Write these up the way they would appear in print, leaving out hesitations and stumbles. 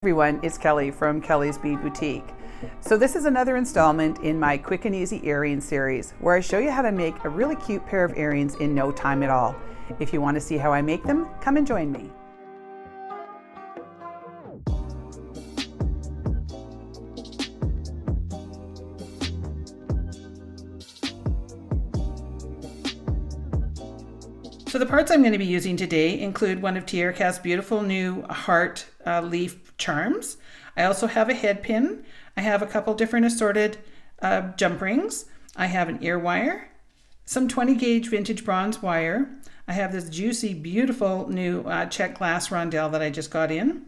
Everyone, it's Kelly from Kelly's Bead Boutique. So this is another installment in my quick and easy earring series where I show you how to make a really cute pair of earrings in no time at all. If you want to see how I make them, come and join me. So the parts I'm going to be using today include one of TRCast's beautiful new heart leaf charms. I also have a head pin. I have a couple different assorted jump rings. I have an ear wire, some 20 gauge vintage bronze wire. I have this juicy, beautiful new check glass rondelle that I just got in.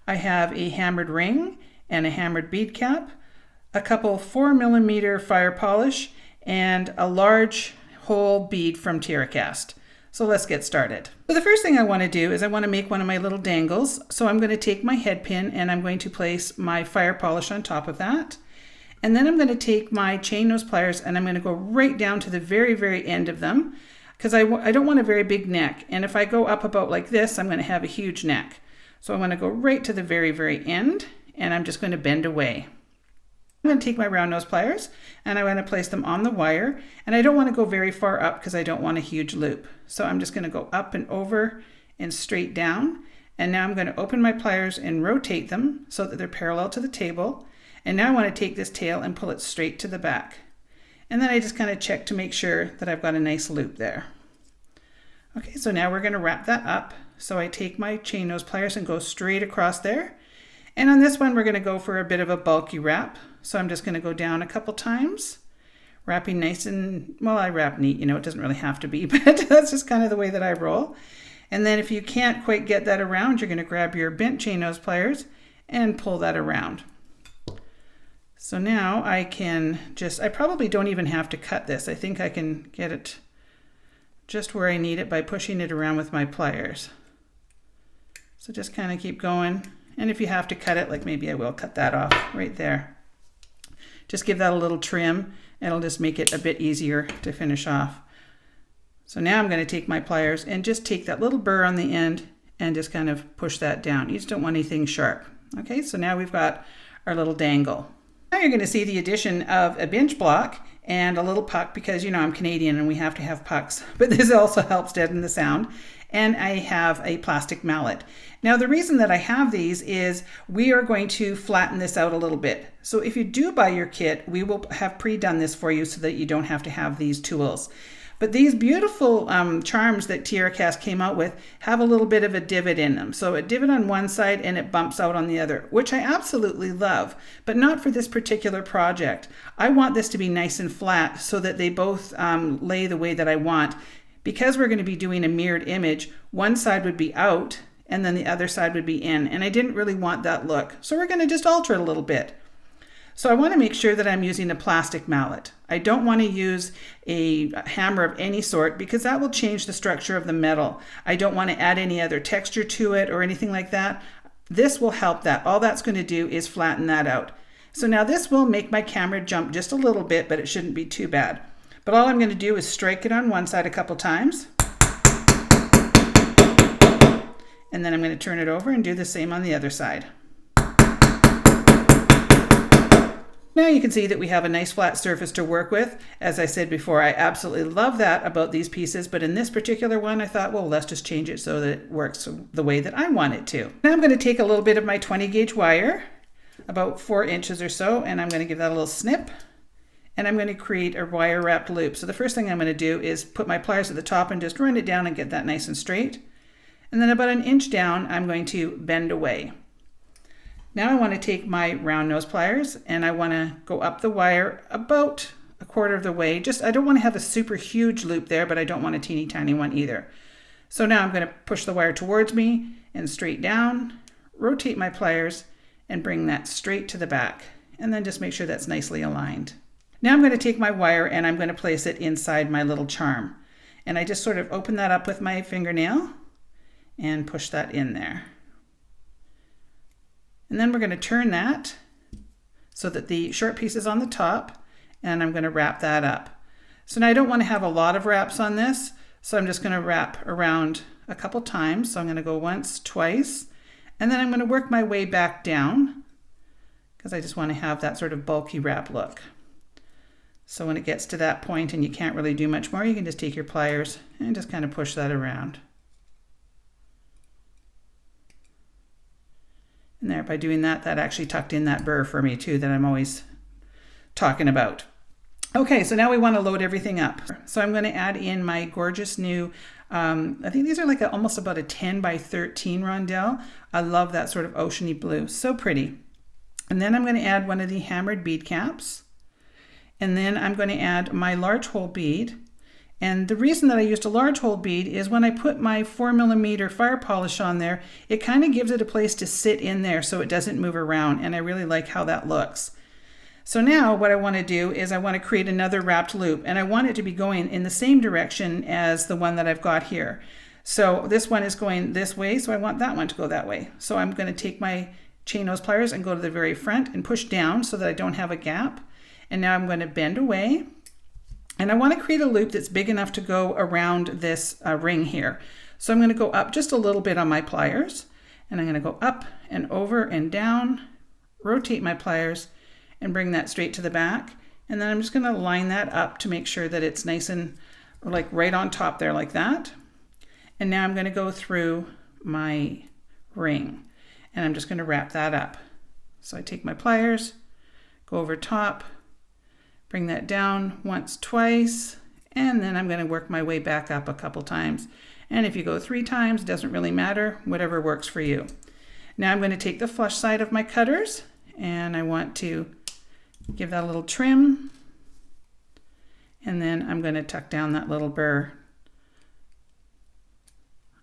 I have a hammered ring and a hammered bead cap, a couple 4mm fire polish, and a large whole bead from TRCast. So let's get started. So the first thing I want to do is I want to make one of my little dangles. So I'm going to take my head pin and I'm going to place my fire polish on top of that. And then I'm going to take my chain nose pliers and I'm going to go right down to the very, very end of them because I don't want a very big neck. And if I go up about like this, I'm going to have a huge neck. So I'm going to go right to the very, very end and I'm just going to bend away. I'm going to take my round nose pliers and I'm going to place them on the wire, and I don't want to go very far up because I don't want a huge loop. So I'm just going to go up and over and straight down, and now I'm going to open my pliers and rotate them so that they're parallel to the table, and now I want to take this tail and pull it straight to the back, and then I just kind of check to make sure that I've got a nice loop there. Okay, so now we're going to wrap that up. So I take my chain nose pliers and go straight across there. And on this one, we're going to go for a bit of a bulky wrap. So I'm just going to go down a couple times, wrapping nice and, well, I wrap neat, it doesn't really have to be, but that's just kind of the way that I roll. And then if you can't quite get that around, you're going to grab your bent chain nose pliers and pull that around. So now I probably don't even have to cut this. I think I can get it just where I need it by pushing it around with my pliers. So just kind of keep going. And if you have to cut it, like maybe I will cut that off right there. Just give that a little trim and it'll just make it a bit easier to finish off. So now I'm going to take my pliers and just take that little burr on the end and just kind of push that down. You just don't want anything sharp. Okay, so now we've got our little dangle. Now you're going to see the addition of a bench block and a little puck because I'm Canadian and we have to have pucks, but this also helps deaden the sound. And I have a plastic mallet. Now the reason that I have these is we are going to flatten this out a little bit. So if you do buy your kit, we will have pre-done this for you so that you don't have to have these tools. But these beautiful charms that TRCast came out with have a little bit of a divot in them. So a divot on one side and it bumps out on the other, which I absolutely love, but not for this particular project. I want this to be nice and flat so that they both lay the way that I want. Because we're going to be doing a mirrored image, one side would be out and then the other side would be in. And I didn't really want that look. So we're going to just alter it a little bit. So I want to make sure that I'm using a plastic mallet. I don't want to use a hammer of any sort because that will change the structure of the metal. I don't want to add any other texture to it or anything like that. This will help that. All that's going to do is flatten that out. So now this will make my camera jump just a little bit, but it shouldn't be too bad. But all I'm going to do is strike it on one side a couple times. And then I'm going to turn it over and do the same on the other side. Now you can see that we have a nice flat surface to work with. As I said before, I absolutely love that about these pieces, but in this particular one, I thought, well, let's just change it so that it works the way that I want it to. Now I'm going to take a little bit of my 20 gauge wire, about 4 inches or so, and I'm going to give that a little snip. And I'm going to create a wire wrapped loop. So the first thing I'm going to do is put my pliers at the top and just run it down and get that nice and straight. And then about 1 inch down, I'm going to bend away. Now I want to take my round nose pliers and I want to go up the wire about 1/4 of the way. I don't want to have a super huge loop there, but I don't want a teeny tiny one either. So now I'm going to push the wire towards me and straight down, rotate my pliers and bring that straight to the back. And then just make sure that's nicely aligned. Now I'm going to take my wire and I'm going to place it inside my little charm. And I just sort of open that up with my fingernail and push that in there. And then we're going to turn that so that the short piece is on the top, and I'm going to wrap that up. So now I don't want to have a lot of wraps on this, so I'm just going to wrap around a couple times. So I'm going to go once, twice, And then I'm going to work my way back down because I just want to have that sort of bulky wrap look. So when it gets to that point and you can't really do much more, you can just take your pliers and just kind of push that around. And there, by doing that, that actually tucked in that burr for me too that I'm always talking about. Okay, so now we want to load everything up. So I'm going to add in my gorgeous new, I think these are like almost about a 10 by 13 rondelle. I love that sort of oceany blue, so pretty. And then I'm going to add one of the hammered bead caps. And then I'm going to add my large hole bead. And the reason that I used a large hole bead is when I put my 4mm fire polish on there, it kind of gives it a place to sit in there so it doesn't move around. And I really like how that looks. So now what I want to do is I want to create another wrapped loop, and I want it to be going in the same direction as the one that I've got here. So this one is going this way, so I want that one to go that way. So I'm going to take my chain nose pliers and go to the very front and push down so that I don't have a gap. And now I'm going to bend away, and I want to create a loop that's big enough to go around this ring here. So I'm going to go up just a little bit on my pliers, and I'm going to go up and over and down, rotate my pliers, and bring that straight to the back. And then I'm just going to line that up to make sure that it's nice and like right on top there like that. And now I'm going to go through my ring, and I'm just going to wrap that up. So I take my pliers, go over top, bring that down once, twice, and then I'm going to work my way back up a couple times. And if you go 3 times, it doesn't really matter, whatever works for you. Now I'm going to take the flush side of my cutters, and I want to give that a little trim, and then I'm going to tuck down that little burr.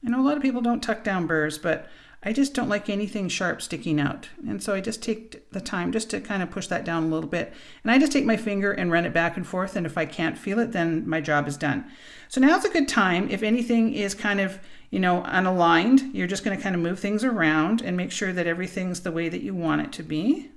I know a lot of people don't tuck down burrs, but I just don't like anything sharp sticking out. And so I just take the time just to kind of push that down a little bit. And I just take my finger and run it back and forth, and if I can't feel it, then my job is done. So now's a good time. If anything is kind of, unaligned, you're just going to kind of move things around and make sure that everything's the way that you want it to be.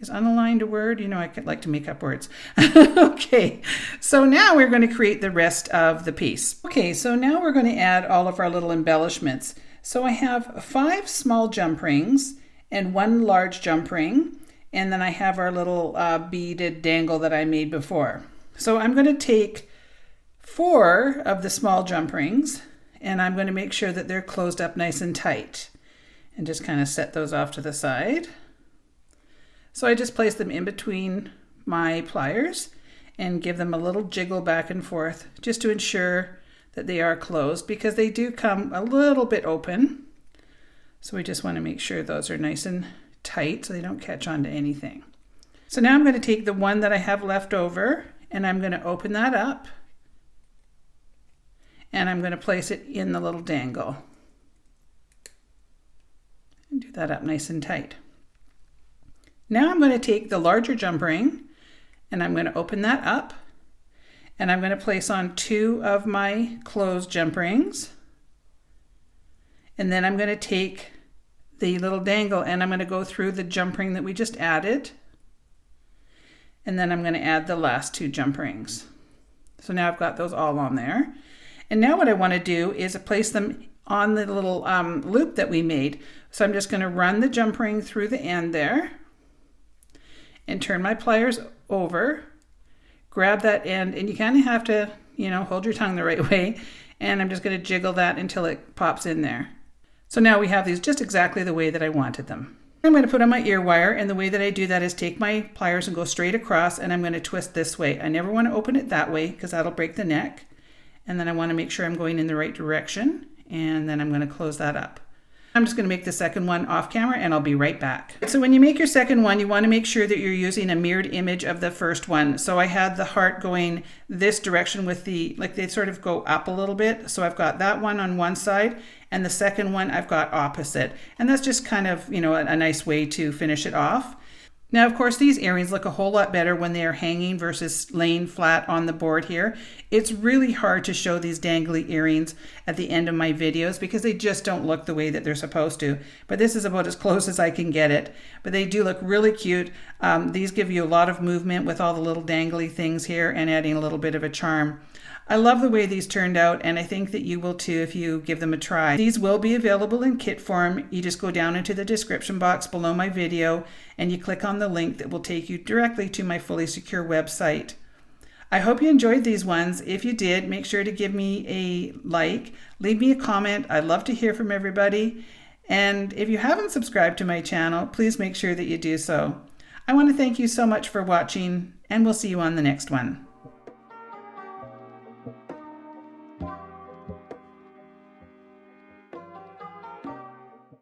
Is unaligned a word? I could like to make up words. Okay, so now we're going to create the rest of the piece. Okay, so now we're going to add all of our little embellishments. So I have 5 small jump rings and 1 large jump ring, and then I have our little beaded dangle that I made before. So I'm going to take 4 of the small jump rings, and I'm going to make sure that they're closed up nice and tight, and just kind of set those off to the side. So I just place them in between my pliers and give them a little jiggle back and forth just to ensure that they are closed, because they do come a little bit open. So we just want to make sure those are nice and tight so they don't catch on to anything. So now I'm going to take the one that I have left over, and I'm going to open that up, and I'm going to place it in the little dangle and do that up nice and tight. Now I'm going to take the larger jump ring, and I'm going to open that up, and I'm going to place on 2 of my closed jump rings, and then I'm going to take the little dangle and I'm going to go through the jump ring that we just added, and then I'm going to add the last 2 jump rings. So now I've got those all on there, and now what I want to do is place them on the little loop that we made. So I'm just going to run the jump ring through the end there, and turn my pliers over, grab that end, and you kind of have to, hold your tongue the right way, and I'm just going to jiggle that until it pops in there. So now we have these just exactly the way that I wanted them. I'm going to put on my ear wire, and the way that I do that is take my pliers and go straight across, and I'm going to twist this way. I never want to open it that way because that'll break the neck, and then I want to make sure I'm going in the right direction, and then I'm going to close that up. I'm just going to make the second one off camera, and I'll be right back. So when you make your second one, you want to make sure that you're using a mirrored image of the first one. So I had the heart going this direction with they sort of go up a little bit. So I've got that one on one side, and the second one I've got opposite. And that's just kind of, a nice way to finish it off. Now, of course, these earrings look a whole lot better when they are hanging versus laying flat on the board here. It's really hard to show these dangly earrings at the end of my videos because they just don't look the way that they're supposed to. But this is about as close as I can get it. But they do look really cute. These give you a lot of movement with all the little dangly things here and adding a little bit of a charm. I love the way these turned out, and I think that you will too if you give them a try. These will be available in kit form. You just go down into the description box below my video and you click on the link that will take you directly to my fully secure website. I hope you enjoyed these ones. If you did, make sure to give me a like, leave me a comment. I'd love to hear from everybody. And if you haven't subscribed to my channel, please make sure that you do so. I want to thank you so much for watching, and we'll see you on the next one.